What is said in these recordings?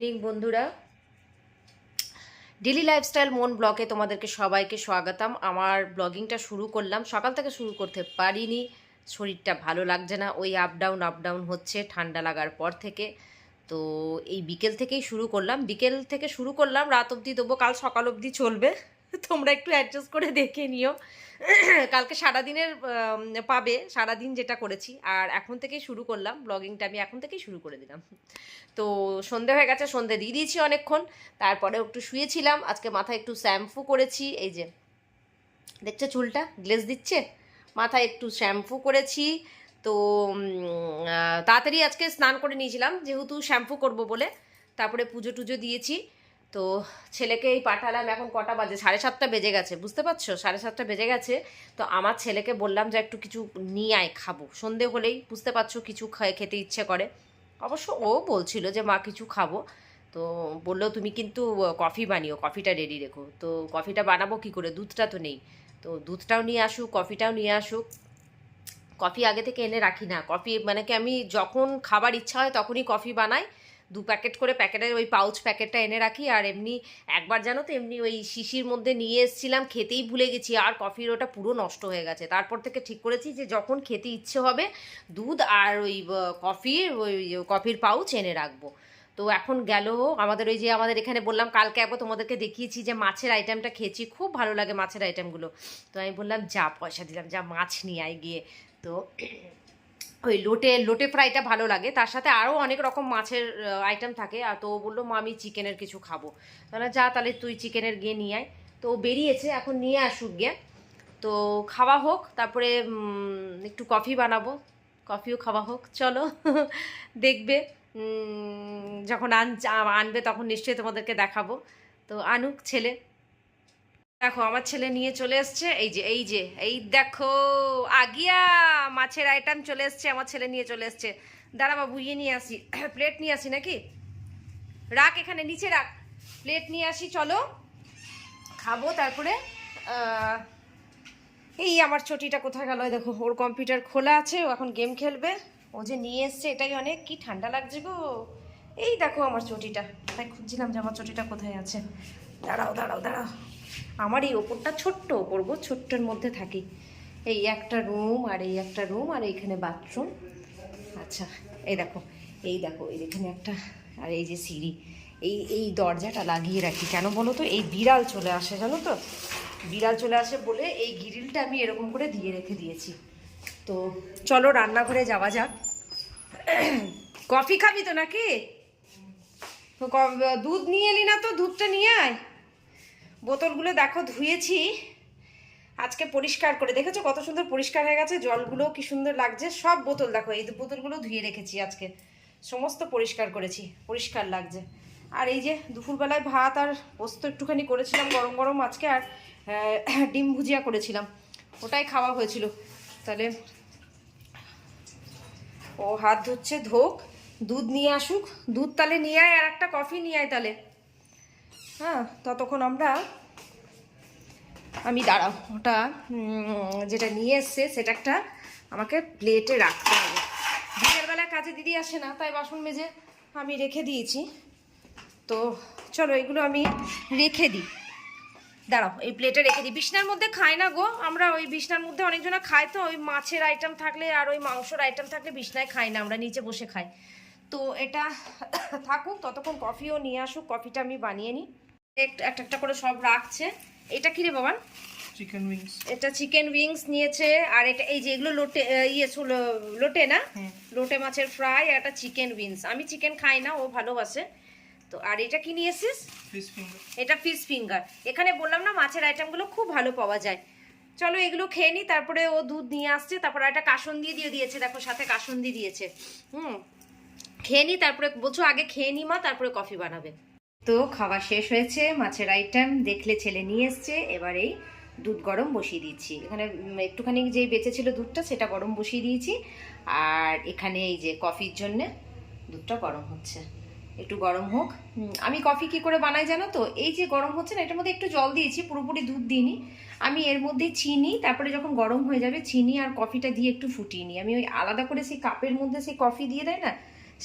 বন্ধুরা, daily lifestyle মন ব্লগে তোমাদেরকে সবাইকে স্বাগতম। আমার ব্লগিংটা শুরু করলাম, সকাল থেকে শুরু করতে পারিনি, শরীরটা ভালো লাগছে না, ওই আপ ডাউন হচ্ছে ঠান্ডা লাগার পর থেকে। তো এই বিকেল থেকেই শুরু করলাম, রাত অবধি দেবো, কাল সকাল অবধি চলবে। তোমরা একটু অ্যাডজাস্ট করে দেখে নিও। কালকে সারাদিনের পাবে, সারাদিন যেটা করেছি। আর এখন থেকেই শুরু করলাম ব্লগিংটা, আমি এখন থেকেই শুরু করে দিলাম। তো সন্ধে হয়ে গেছে, সন্ধে দিয়ে দিয়েছি অনেকক্ষণ, তারপরে একটু শুয়েছিলাম। আজকে মাথায় একটু শ্যাম্পু করেছি, এই যে দেখছো চুলটা গ্লেজ দিচ্ছে, মাথায় একটু শ্যাম্পু করেছি। তো তাড়াতাড়ি আজকে স্নান করে নিয়েছিলাম যেহেতু শ্যাম্পু করব বলে। তারপরে পুজো টুজো দিয়েছি। তো ছেলেকে এই পাঠালাম, এখন কটা বাজে, 7:30 বেজে গেছে, বুঝতে পারছো, 7:30 বেজে গেছে। তো আমার ছেলেকে বললাম যে একটু কিছু নিয়ে আয়, খাবো। সন্ধে হলেই বুঝতে পারছো কিছু খেতে ইচ্ছে করে। অবশ্য ও বলছিল যে মা কিছু খাবো। তো বললো তুমি কিন্তু কফি বানিও, কফিটা রেডি রেখো। তো কফিটা বানাবো কী করে, দুধটা তো নেই। তো দুধটাও নিয়ে আসুক, কফিটাও নিয়ে আসুক। কফি আগে থেকে এনে রাখি না, কফি মানে কি আমি যখন খাবার ইচ্ছা হয় তখনই কফি বানাই। 2 প্যাকেট করে, প্যাকেটের ওই পাউচ প্যাকেটটা এনে রাখি। আর এমনি একবার জানো তো এমনি ওই শিশির মধ্যে নিয়ে এসেছিলাম, খেতেই ভুলে গেছি, আর কফির ওটা পুরো নষ্ট হয়ে গেছে। তারপর থেকে ঠিক করেছি যে যখন খেতে ইচ্ছে হবে দুধ আর ওই কফির পাউচ এনে রাখবো। তো এখন গেল আমাদের ওই যে আমাদের এখানে বললাম কালকে একবার তোমাদেরকে দেখিয়েছি যে মাছের আইটেমটা খেয়েছি, খুব ভালো লাগে মাছের আইটেমগুলো। তো আমি বললাম যা, পয়সা দিলাম, যা মাছ নিয়ে আয় গিয়ে। তো ওই লোটে ফ্রাইটা ভালো লাগে, তার সাথে আরও অনেক রকম মাছের আইটেম থাকে। আর তো ও বললো মা আমি চিকেনের কিছু খাবো। তাহলে যা, তাহলে তুই চিকেনের গিয়ে নিয়ে আয়। তো ও বেরিয়েছে, এখন নিয়ে আসুক গিয়ে। তো খাওয়া হোক, তারপরে একটু কফি বানাবো, কফিও খাওয়া হোক, চলো। দেখবে যখন আনবে তখন নিশ্চয়ই তোমাদেরকে দেখাবো। তো আনুক ছেলে। দেখো আমার ছেলে নিয়ে চলে এসছে, এই দেখো আগিয়া মাছের আইটেম চলে এসছে, আমার ছেলে নিয়ে চলে এসছে। দাঁড়া বাবু, ইয়ে নিয়ে আসি, প্লেট নিয়ে আসি নাকি, রাখ এখানে নিচে রাখ, প্লেট নিয়ে আসি, চলো খাবো। তারপরে এই আমার চটিটা কোথায় গেল, দেখো ওর কম্পিউটার খোলা আছে, ও এখন গেম খেলবে। ও যে নিয়ে এসছে এটাই অনেক, কি ঠান্ডা লাগছে গো। এই দেখো আমার চটিটা, তাই খুঁজছিলাম যে আমার চটিটা কোথায় আছে। দাঁড়াও, আমার এই ওপরটা ছোট্ট ওপর গো, ছোট্টের মধ্যে থাকি। এই একটা রুম আর এই একটা রুম আর এইখানে বাথরুম। আচ্ছা এই দেখো এখানে একটা, আর এই যে সিঁড়ি, এই দরজাটা লাগিয়ে রাখি কেন বলো তো, এই বিড়াল চলে আসে জানো তো, বিড়াল চলে আসে বলে এই গ্রিলটা আমি এরকম করে দিয়ে রেখে দিয়েছি। তো চলো রান্নাঘরে যাওয়া যাক। কফি খাবি তো নাকি, তো দুধ নিয়ে এলি না, তো দুধটা নিয়ে আয়। বোতলগুলো দেখো ধুয়েছি আজকে, পরিষ্কার করে, দেখেছো কত সুন্দর পরিষ্কার হয়ে গেছে, জলগুলো কি সুন্দর লাগছে। সব বোতল দেখো, এই বোতলগুলো ধুয়ে রেখেছি আজকে, সমস্ত পরিষ্কার করেছি, পরিষ্কার লাগছে। আর এই যে দুপুরবেলায় ভাত আর পোস্ত একটুখানি করেছিলাম গরম গরম আজকে, আর ডিম ভুজিয়া করেছিলাম, ওটাই খাওয়া হয়েছিল। তাহলে ও হাত ধুচ্ছে, ধোক, দুধ নিয়ে আসুক, দুধ তাহলে নিয়ে আয়, আর একটা কফি নিয়ে আয় তাহলে। হ্যাঁ, ততক্ষণ আমি দাঁড়াও, ওটা যেটা নিয়ে এসছে সেটা একটা আমাকে প্লেটে রাখতে হবে। বিকেলবেলা কাজে দিদি আসে না, তাই বাসন মেজে আমি রেখে দিয়েছি। তো চলো এগুলো আমি রেখে দিই, দাঁড়াও এই প্লেটে রেখে দিই। বিছনার মধ্যে খাই না গো আমরা, ওই বিছনার মধ্যে অনেকজনা খায়, তো ওই মাছের আইটেম থাকলে আর ওই মাংসর আইটেম থাকলে বিছনায় খাই না, আমরা নিচে বসে খাই। তো এটা থাকুক, ততক্ষণ কফিও নিয়ে আসুক, কফিটা আমি বানিয়ে নিই। একটা একটা করে সব রাখছে। এটা কি রে বাবান, চিকেন উইংস, এটা চিকেন উইংস নিয়েছে। আর এটা এই যে এগুলো লোটে, লোটে না, লোটে মাছের ফ্রাই, আর একটা চিকেন উইংস। আমি চিকেন খাই না, ও ভালোবাসে। তো আর এটা কি নিয়েছিস, ফিশ ফিঙ্গার, এটা ফিশ ফিঙ্গার। এখানে বললাম না মাছের আইটেমগুলো খুব ভালো পাওয়া যায়। চলো এগুলো খেয়ে নিই, তারপরে ও দুধ নিয়ে আসছে, তারপরে একটা কাসুন্দি দিয়ে দিয়েছে, দেখো সাথে কাসুন্দি দিয়েছে। খেয়ে নিই, তারপরে বলছো আগে খেয়ে নি মা, তারপরে কফি বানাবে। তো খাওয়া শেষ হয়েছে, মাছের আইটেম দেখলে ছেলে নিয়ে এসছে, এবার এই দুধ গরম বসিয়ে দিচ্ছি। এখানে একটুখানি যেই বেঁচেছিল দুধটা সেটা গরম বসিয়ে দিয়েছি। আর এখানে এই যে কফির জন্যে দুধটা গরম হচ্ছে, একটু গরম হোক। আমি কফি কি করে বানাই জানো তো, এই যে গরম হচ্ছে না, এটার মধ্যে একটু জল দিয়েছি, পুরোপুরি দুধ দিইনি। আমি এর মধ্যে চিনি, তারপরে যখন গরম হয়ে যাবে চিনি আর কফিটা দিয়ে একটু ফুটিয়ে নিই। আমি ওই আলাদা করে সেই কাপের মধ্যে সেই কফি দিয়ে দেয় না,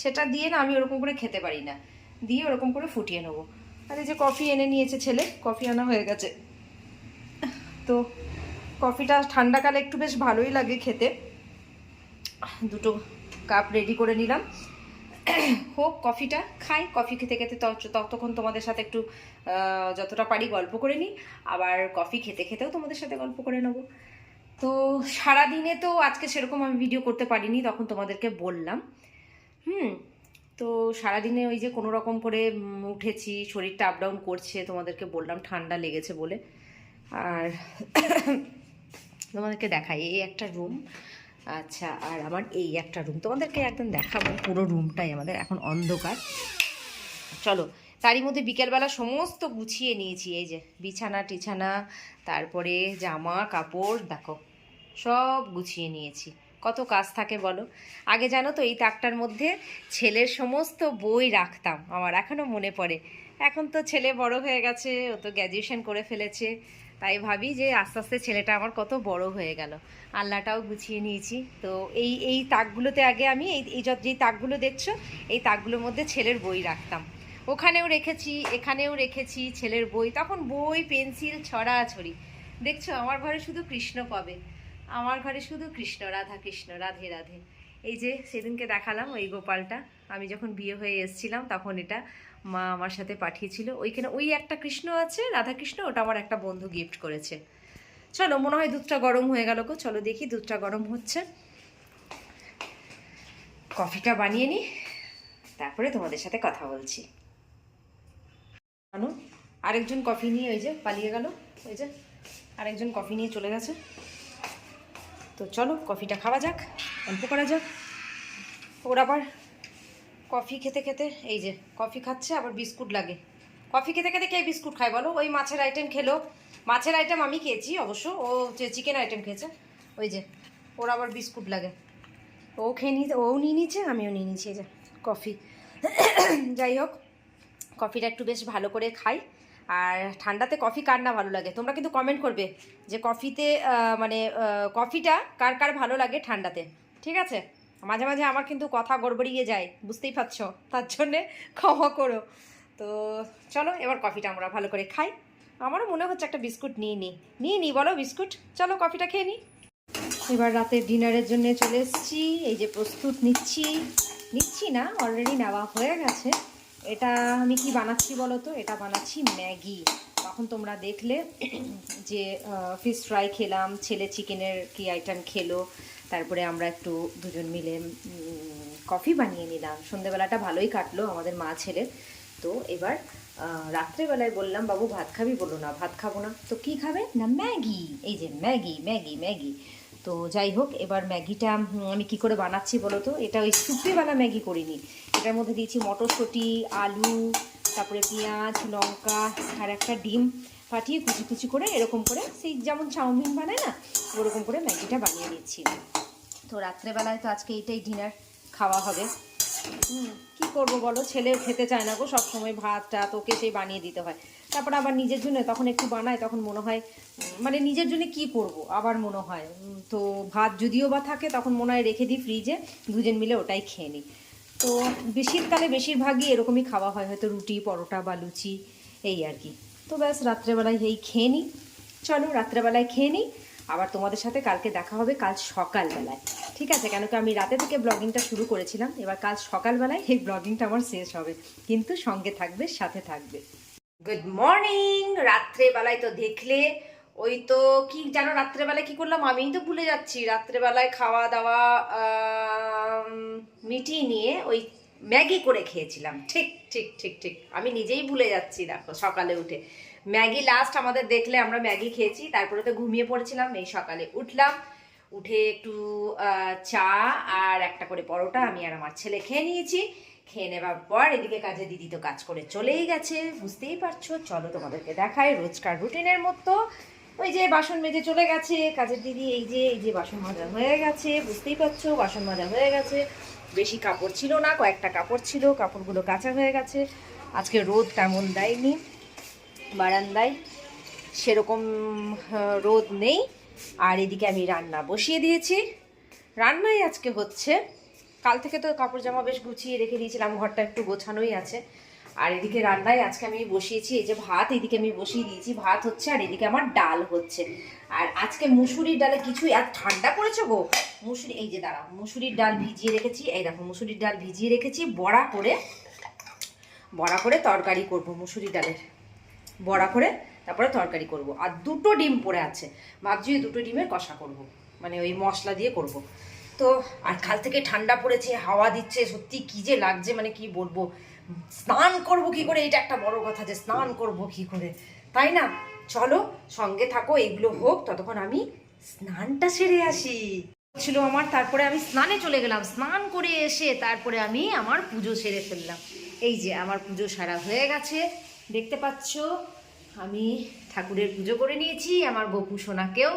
সেটা দিয়ে না আমি ওরকম করে খেতে পারি না। দিয়ে ওরকম করে ফুটিয়ে নেবো। আর এই যে কফি এনে নিয়েছে ছেলে, কফি আনা হয়ে গেছে। তো কফিটা ঠান্ডাকালে একটু বেশ ভালোই লাগে খেতে। 2 কাপ রেডি করে নিলাম। হোক কফিটা খাই, কফি খেতে খেতে ততক্ষণ তোমাদের সাথে একটু যতটা পারি গল্প করে নিই, আবার কফি খেতে খেতেও তোমাদের সাথে গল্প করে নেবো। তো সারাদিনে তো আজকে সেরকম আমি ভিডিও করতে পারিনি, তখন তোমাদেরকে বললাম। তো সারাদিনে ওই যে কোনো রকম করে উঠেছি, শরীরটা আপ ডাউন করছে, তোমাদেরকে বললাম ঠান্ডা লেগেছে বলে। আর তোমাদেরকে দেখাই, এই একটা রুম, আচ্ছা, আর আমার এই একটা রুম তোমাদেরকে একদম দেখাবো। পুরো রুমটাই আমাদের এখন অন্ধকার। চলো, তারই মধ্যে বিকেলবেলা সমস্ত গুছিয়ে নিয়েছি। এই যে বিছানা টিছানা, তারপরে জামা কাপড়, দেখো সব গুছিয়ে নিয়েছি। কত কাজ থাকে বলো। আগে জানো তো এই তাকটার মধ্যে ছেলের সমস্ত বই রাখতাম, আমার এখনও মনে পড়ে। এখন তো ছেলে বড় হয়ে গেছে, ও তো গ্র্যাজুয়েশন করে ফেলেছে, তাই ভাবি যে আস্তে আস্তে ছেলেটা আমার কত বড় হয়ে গেল। আলনাটাও গুছিয়ে নিয়েছি। তো এই তাকগুলোতে আগে আমি যেই তাকগুলো দেখছো, এই তাকগুলোর মধ্যে ছেলের বই রাখতাম। ওখানেও রেখেছি, এখানেও রেখেছি ছেলের বই। তখন বই পেন্সিল ছড়াছড়ি। দেখছো আমার ঘরে শুধু কৃষ্ণ পাবে, আমার ঘরে শুধু কৃষ্ণ, রাধা কৃষ্ণ, রাধে রাধে। এই যে সেদিনকে দেখালাম ওই গোপালটা, আমি যখন বিয়ে হয়ে এসেছিলাম তখন এটা মা আমার সাথে পাঠিয়েছিল। ওইখানে ওই একটা কৃষ্ণ আছে, রাধা কৃষ্ণ, ওটা আমার একটা বন্ধু গিফট করেছে। চলো, মনে হয় দুধটা গরম হয়ে গেল গো, চলো দেখি। দুধটা গরম হচ্ছে, কফিটা বানিয়ে নিই, তারপরে তোমাদের সাথে কথা বলছি। জানো, আরেকজন কফি নিয়ে ওই যে পালিয়ে গেল, ওই যে আরেকজন কফি নিয়ে চলে গেছে। তো চলো কফিটা খাওয়া যাক, গল্প করা যাক। ওর আবার কফি খেতে খেতে, এই যে কফি খাচ্ছে, আবার বিস্কুট লাগে। কফি খেতে খেতে কে বিস্কুট খায় বলো? ওই মাছের আইটেম খেলো, মাছের আইটেম আমি খেয়েছি অবশ্য, ও চিকেন আইটেম খেয়েছে। ওই যে ওর আবার বিস্কুট লাগে, ও খেয়ে নিয়ে, ও নিয়ে নিচ্ছে, আমিও নিয়ে নিচ্ছি। এই যে কফি। যাই হোক, কফিটা একটু বেশ ভালো করে খাই। আর ঠান্ডাতে কফি কার না ভালো লাগে, তোমরা কিন্তু কমেন্ট করবে যে কফিতে মানে কফিটা কার কার ভালো লাগে ঠান্ডাতে, ঠিক আছে? মাঝে মাঝে আমার কিন্তু কথা গড়বড়িয়ে যায়, বুঝতেই পারছো, তার জন্যে ক্ষমা করো। তো চলো এবার কফিটা আমরা ভালো করে খাই। আমারও মনে হচ্ছে একটা বিস্কুট নিই বলো, বিস্কুট। চলো কফিটা খেয়ে নিই। এবার রাতের ডিনারের জন্য চলে এসেছি। এই যে প্রস্তুত নিচ্ছি না, অলরেডি নেওয়া হয়ে গেছে। এটা আমি কি বানাচ্ছি বলো তো? এটা বানাচ্ছি ম্যাগি। তখন তোমরা দেখলে যে ফিশ ফ্রাই খেলাম, ছেলে চিকেনের কি আইটেম খেলো, তারপরে আমরা একটু দুজন মিলে কফি বানিয়ে নিলাম। সন্ধেবেলাটা ভালোই কাটলো আমাদের মা ছেলে। তো এবার রাত্রেবেলায় বললাম, বাবু ভাত খাবি? বললো না, ভাত খাবো না। তো কি খাবে না, ম্যাগি। এই যে ম্যাগি ম্যাগি ম্যাগি। তো যাই হোক, এবার ম্যাগিটা আমি কি করে বানাচ্ছি বলো তো? এটা ওই সুপেওয়ালা ম্যাগি করিনি, এটার মধ্যে দিয়েছি মটরশুঁটি, আলু, তারপরে পেঁয়াজ, লঙ্কা, আর একটা ডিম ফাটিয়ে কুচি কুচি করে এরকম করে, সেই যেমন চাউমিন বানায় না, ওরকম করে ম্যাগিটা বানিয়ে দিচ্ছি। তো রাত্রেবেলায় তো আজকে এইটাই ডিনার খাওয়া হবে। কি করব বলো, ছেলেও খেতে চায় না গো, সবসময় ভাতটা তোকে সেই বানিয়ে দিতে হয়। তারপর আবার নিজের জন্য তখন একটু বানায়, তখন মনে হয় মানে নিজের জন্য কি করব, আবার মনে হয় তো ভাত যদিও বা থাকে তখন মনে হয় রেখে দিই ফ্রিজে, দুজন মিলে ওটাই খেয়ে নিই। তো শীতকালে বেশিরভাগই এরকমই খাওয়া হয়, হয়তো রুটি পরোটা বা লুচি, এই আর কি। তো ব্যাস রাত্রেবেলায় এই খেয়ে নিই। চলো রাত্রেবেলায় খেয়ে নিই, আবার তোমাদের সাথে কালকে দেখা হবে কাল সকালবেলায়, ঠিক আছে? কেন কি আমি রাতে থেকে ব্লগিংটা শুরু করেছিলাম, এবার কাল সকালবেলায় এই ব্লগিংটা আমার শেষ হবে, কিন্তু সঙ্গে থাকবে, সাথে থাকবে। Good morning. রাত্রেবেলায় তো দেখলে, ওই তো কি জানো রাত্রেবেলায় কি করলাম, আমিই তো ভুলে যাচ্ছি। রাত্রেবেলায় খাওয়া দাওয়া মিটিয়ে নিয়ে ওই ম্যাগি করে খেয়েছিলাম। ঠিক ঠিক ঠিক ঠিক, আমি নিজেই ভুলে যাচ্ছি। দেখো সকালে উঠে ম্যাগি লাস্ট আমাদের দেখলে আমরা ম্যাগি খেয়েছি, তারপরে তো ঘুমিয়ে পড়েছিলাম। এই সকালে উঠলাম, উঠে একটু চা আর একটা করে পরোটা আমি আর আমার ছেলে খেয়ে নিয়েছি। খেয়ে নেবার পর এদিকে কাজে দিদি তো কাজ করে চলেই গেছে, বুঝতেই পারছো। চলো তোমাদেরকে দেখাই রোজকার রুটিনের মতো। ওই যে বাসন মেজে চলে গেছে কাজের দিদি, এই যে বাসন মাজা হয়ে গেছে, বুঝতেই পারছো, বাসন মাজা হয়ে গেছে। বেশি কাপড় ছিল না, কয়েকটা কাপড় ছিল, কাপড়গুলো কাচা হয়ে গেছে। আজকে রোদ তেমন দেয়নি, বারান্দায় সেরকম রোদ নেই। আর এদিকে আমি রান্না বসিয়ে দিয়েছি, রান্নাই আজকে হচ্ছে। কাল থেকে তো কাপড় জামা বেশ গুছিয়ে রেখে দিয়েছিলাম, ঘরটা একটু গোছানোই আছে। আর এদিকে রান্নায় আজকে আমি বসিয়েছি এই যে ভাত, এদিকে আমি বসিয়ে দিয়েছি, ভাত হচ্ছে আর এদিকে আমার ডাল হচ্ছে। আর আজকে মুসুরির ডালে কিছুই, আর ঠান্ডা পড়েছে গো, মুসুরি এই যে দাঁড়া, মুসুরির ডাল ভিজিয়ে রেখেছি, এই দেখো মুসুরির ডাল ভিজিয়ে রেখেছি, বড়া করে তরকারি করব, মুসুরির ডালের বড়া করে তারপরে তরকারি করব। আর 2টো ডিম পড়ে আছে, ভাবছি ওই 2টো ডিমের কষা করব, মানে ওই মশলা দিয়ে করব। তো আর কাল থেকে ঠান্ডা পড়েছে, হাওয়া দিচ্ছে, সত্যি কি যে লাগছে, মানে কি বলবো। স্নান করব কি করে, এটা একটা বড় কথা, যে স্নান করব কি করে, তাই না? চলো সঙ্গে থাকো, এগুলো হোক, ততক্ষণ আমি স্নানটা সেরে আসি ছিল আমার। তারপরে আমি স্নানে চলে গেলাম, স্নান করে এসে তারপরে আমি আমার পুজো সেরে ফেললাম। এই যে আমার পুজো সারা হয়ে গেছে, দেখতে পাচ্ছ আমি ঠাকুরের পুজো করে নিয়েছি, আমার বপু সোনাকেও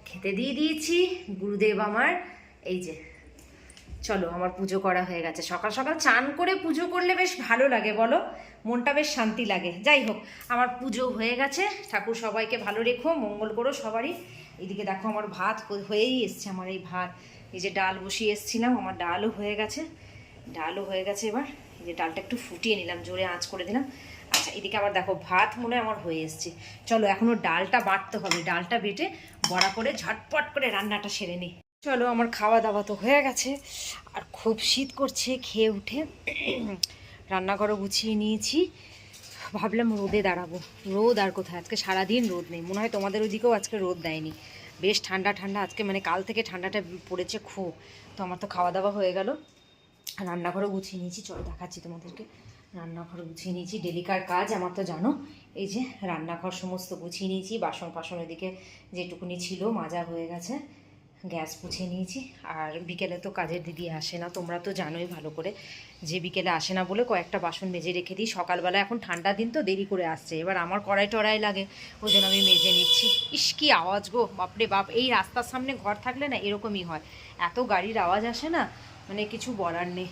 খেতে দিয়ে দিয়েছি, গুরুদেব আমার। এই যে চলো আমার পুজো করা হয়ে গেছে। সকাল সকাল চান করে পুজো করলে বেশ ভালো লাগে বলো, মনটা বেশ শান্তি লাগে। যাই হোক, আমার পুজো হয়ে গেছে, ঠাকুর সবাইকে ভালো রেখো, মঙ্গল করো সবারই। এইদিকে দেখো আমার ভাত হয়েই এসছে, আমার এই ভাত, এই যে ডাল বসিয়ে এসছিলাম, আমার ডালও হয়ে গেছে, এবার এই যে ডালটা একটু ফুটিয়ে নিলাম, জোরে আঁচ করে দিলাম। আচ্ছা এদিকে আবার দেখো ভাত মনে হয় আমার হয়ে এসছে। চলো এখনও ডালটা বাটতে হবে, ডালটা বেটে বড়া করে ঝটপট করে রান্নাটা সেরে নিই। চলো আমার খাওয়া দাওয়া তো হয়ে গেছে, আর খুব শীত করছে, খেয়ে উঠে রান্নাঘরও গুছিয়ে নিয়েছি। ভাবলাম রোদে দাঁড়াবো, রোদ আর কোথায়, আজকে সারাদিন রোদ নেই, মনে হয় তোমাদের ওইদিকেও আজকে রোদ দেয়নি, বেশ ঠান্ডা ঠান্ডা আজকে, মানে কাল থেকে ঠান্ডাটা পড়েছে খুব। তো আমার তো খাওয়া দাওয়া হয়ে গেল, রান্নাঘরও গুছিয়ে নিয়েছি, চলো দেখাচ্ছি তোমাদেরকে। রান্নাঘর গুছিয়ে নিয়েছি, ডেলিকার কাজ আমার তো জানো। এই যে রান্নাঘর সমস্ত গুছিয়ে নিয়েছি, বাসন ফাসন এদিকে যেটুকুনি ছিল মাজা হয়ে গেছে, গ্যাস মুছিয়ে নিয়েছি। আর বিকেলে তো কাজের দিদি আসে না, তোমরা তো জানোই ভালো করে, যে বিকেলে আসে না বলে কয়েকটা বাসন মেজে রেখে দিই। সকালবেলা এখন ঠান্ডা দিন তো দেরি করে আসছে, এবার আমার কড়াই টড়াই লাগে, ওই জন্য আমি মেজে নিচ্ছি। ইস কি আওয়াজ গো, বাপরে বাপ, এই রাস্তার সামনে ঘর থাকলে না এরকমই হয়, এত গাড়ির আওয়াজ আসে না, মানে কিছু বলার নেই।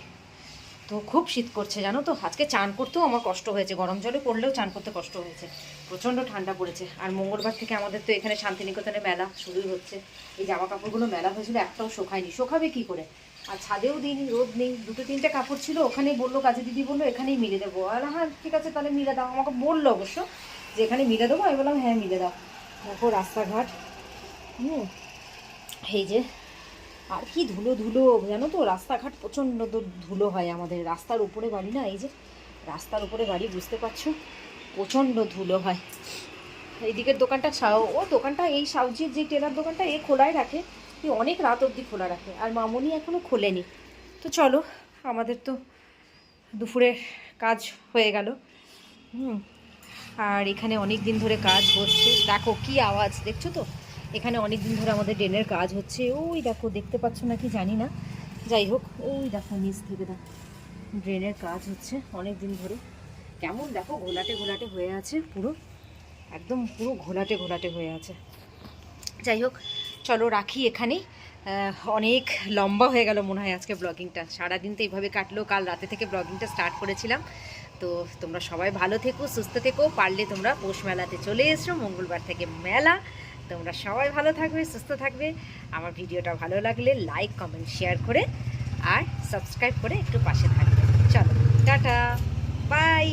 তো খুব শীত করছে জানো তো, আজকে চান করতেও আমার কষ্ট হয়েছে, গরম জলে করলেও চান করতে কষ্ট হয়েছে, প্রচণ্ড ঠান্ডা পড়েছে। আর মঙ্গলবার থেকে আমাদের তো এখানে শান্তিনিকেতনে মেলা শুরুই হচ্ছে। এই জামা কাপড়গুলো মেলা হয়েছিল, একটাও শোকায়নি, শোকাবে কি করে, আর ছাদেও দিইনি, রোদ নেই, 2-3টে কাপড় ছিল, ওখানেই বললো, কাজে দিদি বললো এখানেই মিলে দেবো। আর হ্যাঁ ঠিক আছে তাহলে মিলে দাও, আমাকে বললো অবশ্য যে এখানে মিলে দেবো, আমি বললাম হ্যাঁ মিলে দাও। দেখো রাস্তাঘাট, এই যে, আর কি ধুলো ধুলো জানো তো, রাস্তাঘাট প্রচণ্ড ধুলো হয় আমাদের, রাস্তার উপরে বাড়ি না, এই যে রাস্তার উপরে বাড়ি, বুঝতে পারছো, প্রচণ্ড ধুলো হয়। এইদিকের দোকানটা দোকানটা এই সাউজির যে টেলার দোকানটা এ খোলাই রাখে, অনেক রাত অবধি খোলা রাখে, আর মামনি এখনও খোলেনি। তো চলো আমাদের তো দুপুরের কাজ হয়ে গেল। আর এখানে অনেক দিন ধরে কাজ হচ্ছে, দেখো কি আওয়াজ দেখছো তো, এখানে অনেক দিন ধরে আমাদের ড্রেনের কাজ হচ্ছে, ওই দেখো দেখতে পাচ্ছ না কি জানি না, যাই হোক ওই দেখো নিচ থেকে দেখো ড্রেনের কাজ হচ্ছে অনেক দিন ধরে। কেমন দেখো ঘোলাটে ঘোলাটে হয়ে আছে, পুরো একদম পুরো ঘোলাটে ঘোলাটে হয়ে আছে। যাই হোক চলো রাখি এখানেই, অনেক লম্বা হয়ে গেল মনে হয় আজকে ব্লগিংটা, সারাদিন তো এইভাবে কাটলো, কাল রাতে থেকে ব্লগিংটা স্টার্ট করেছিলাম। তো তোমরা সবাই ভালো থেকো, সুস্থ থেকো, পারলে তোমরা পৌষ মেলাতে চলে এসো, মঙ্গলবার থেকে মেলা, তোমরা সবাই ভালো থাকবে, সুস্থ থাকবে। আমার ভিডিওটা ভালো লাগলে লাইক কমেন্ট শেয়ার করে আর সাবস্ক্রাইব করে একটু পাশে থাকবে। চলো টাটা, বাই।